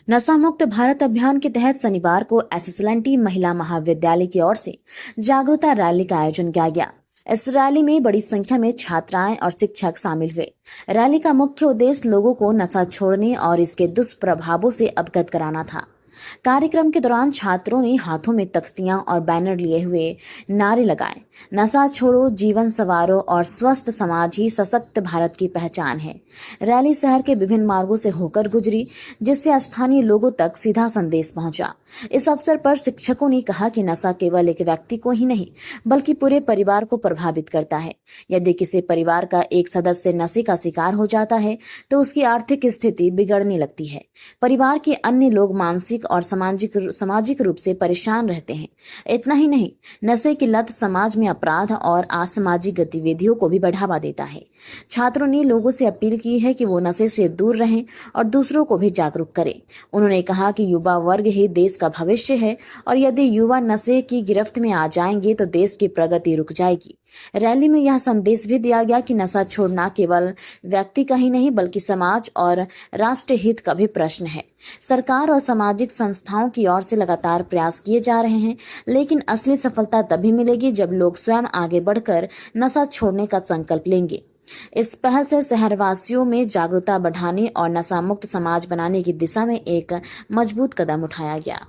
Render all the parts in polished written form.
नशा मुक्त भारत अभियान के तहत शनिवार को एसएसएलएनटी महिला महाविद्यालय की ओर से जागरूकता रैली का आयोजन किया गया। इस रैली में बड़ी संख्या में छात्राएं और शिक्षक शामिल हुए। रैली का मुख्य उद्देश्य लोगों को नशा छोड़ने और इसके दुष्प्रभावों से अवगत कराना था। कार्यक्रम के दौरान छात्रों ने हाथों में तख्तियां और बैनर लिए हुए नारे लगाए। नशा छोड़ो, जीवन संवारो और स्वस्थ समाज ही सशक्त भारत की पहचान है। रैली शहर के विभिन्न मार्गों से होकर गुजरी, जिससे स्थानीय लोगों तक सीधा संदेश पहुंचा। इस अवसर पर शिक्षकों ने कहा कि नशा केवल एक व्यक्ति को ही नहीं बल्कि पूरे परिवार को प्रभावित करता है। यदि किसी परिवार का एक सदस्य नशे का शिकार हो जाता है तो उसकी आर्थिक स्थिति बिगड़ने लगती है। परिवार के अन्य लोग मानसिक और सामाजिक रूप से परेशान रहते हैं। इतना ही नहीं, नशे की लत समाज में अपराध और असामाजिक गतिविधियों को भी बढ़ावा देता है। छात्रों ने लोगों से अपील की है कि वो नशे से दूर रहें और दूसरों को भी जागरूक करें। उन्होंने कहा कि युवा वर्ग ही देश का भविष्य है और यदि युवा नशे की गिरफ्त में आ जाएंगे तो देश की प्रगति रुक जाएगी। रैली में यह संदेश भी दिया गया कि नशा छोड़ना केवल व्यक्ति का ही नहीं बल्कि समाज और राष्ट्र हित का भी प्रश्न है। सरकार और सामाजिक संस्थाओं की ओर से लगातार प्रयास किए जा रहे हैं, लेकिन असली सफलता तभी मिलेगी जब लोग स्वयं आगे बढ़कर नशा छोड़ने का संकल्प लेंगे। इस पहल से शहरवासियों में जागरूकता बढ़ाने और नशा मुक्त समाज बनाने की दिशा में एक मजबूत कदम उठाया गया।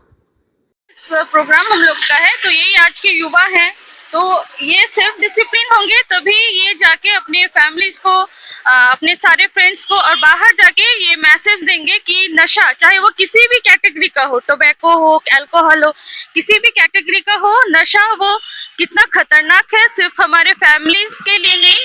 इस प्रोग्राम हम लोग का है तो यही आज के युवा हैं, तो ये सेल्फ डिसिप्लिन होंगे तभी ये जाके अपने फैमिलीज को, अपने सारे फ्रेंड्स को और बाहर जाके ये मैसेज देंगे कि नशा चाहे वो किसी भी कैटेगरी का हो, टोबैको हो, अल्कोहल हो, किसी भी कैटेगरी का हो, नशा वो कितना खतरनाक है। सिर्फ हमारे फैमिलीज के लिए नहीं,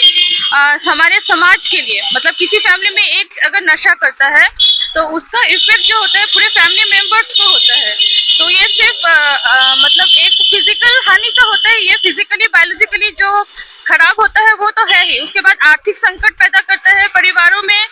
हमारे समाज के लिए। मतलब किसी फैमिली में एक अगर नशा करता है तो उसका इफेक्ट जो होता है पूरे फैमिली मेंबर्स को होता है। तो ये सिर्फ मतलब एक फिजिकल हानि तो होता है, ये फिजिकली बायोलॉजिकली जो खराब होता है वो तो है ही। उसके बाद आर्थिक संकट पैदा करता है परिवारों में,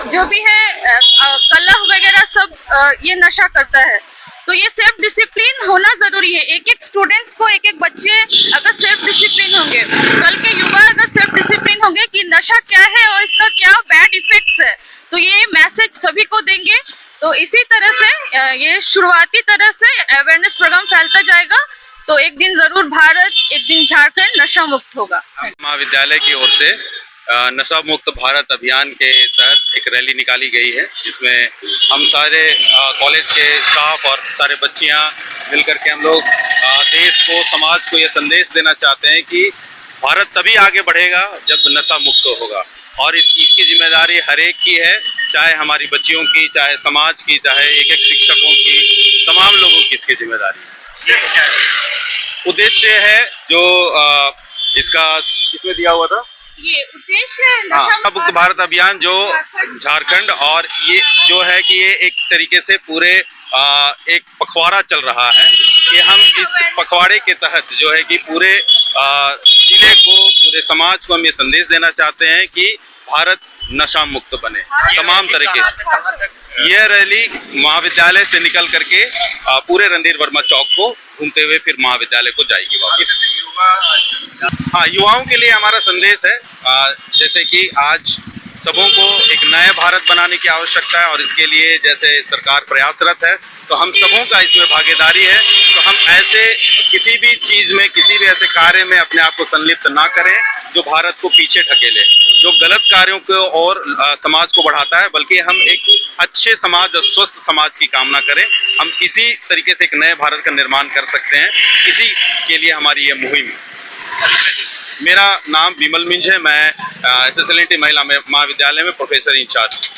जो भी है कलह वगैरह सब ये नशा करता है। तो ये सेल्फ डिसिप्लिन होना जरूरी है। एक एक स्टूडेंट्स को, एक एक बच्चे अगर सेल्फ डिसिप्लिन होंगे, कल के युवा अगर सेल्फ डिसिप्लिन होंगे कि नशा क्या है और इसका क्या बैड इफेक्ट्स है, तो ये मैसेज सभी को देंगे। तो इसी तरह से ये शुरुआती तरह से अवेयरनेस प्रोग्राम फैलता जाएगा, तो एक दिन जरूर भारत, एक दिन झारखंड नशा मुक्त होगा। महाविद्यालय की ओर से नशा मुक्त भारत अभियान के तहत एक रैली निकाली गई है, जिसमें हम सारे कॉलेज के स्टाफ और सारे बच्चियां मिलकर के हम लोग देश को, समाज को ये संदेश देना चाहते हैं कि भारत तभी आगे बढ़ेगा जब नशा मुक्त होगा। और इसकी जिम्मेदारी हर एक की है, चाहे हमारी बच्चियों की, चाहे समाज की, चाहे एक एक शिक्षकों की, तमाम लोगों की इसकी जिम्मेदारी है। उद्देश्य है जो इसका इसमें दिया हुआ था, ये उद्देश्य नशा मुक्त भारत अभियान जो झारखंड, और ये जो है कि ये एक तरीके से पूरे एक पखवाड़ा चल रहा है कि हम इस पखवाड़े के तहत जो है कि पूरे जिले को, पूरे समाज को हम ये संदेश देना चाहते हैं कि भारत नशा मुक्त बने तमाम तरीके से। यह रैली महाविद्यालय से निकल करके पूरे रणधीर वर्मा चौक को घूमते हुए फिर महाविद्यालय को जाएगी वापस। हाँ, युवाओं के लिए हमारा संदेश है जैसे कि आज सबों को एक नया भारत बनाने की आवश्यकता है और इसके लिए जैसे सरकार प्रयासरत है, तो हम सबों का इसमें भागीदारी है। तो हम ऐसे किसी भी चीज़ में, किसी भी ऐसे कार्य में अपने आप को संलिप्त ना करें जो भारत को पीछे ढकेले, जो गलत कार्यों को और समाज को बढ़ाता है, बल्कि हम एक अच्छे समाज और स्वस्थ समाज की कामना करें। हम इसी तरीके से एक नए भारत का निर्माण कर सकते हैं। इसी के लिए हमारी ये मुहिम। मेरा नाम विमल मिंज है, मैं एसएसएलएनटी महिला महाविद्यालय में प्रोफेसर इंचार्ज।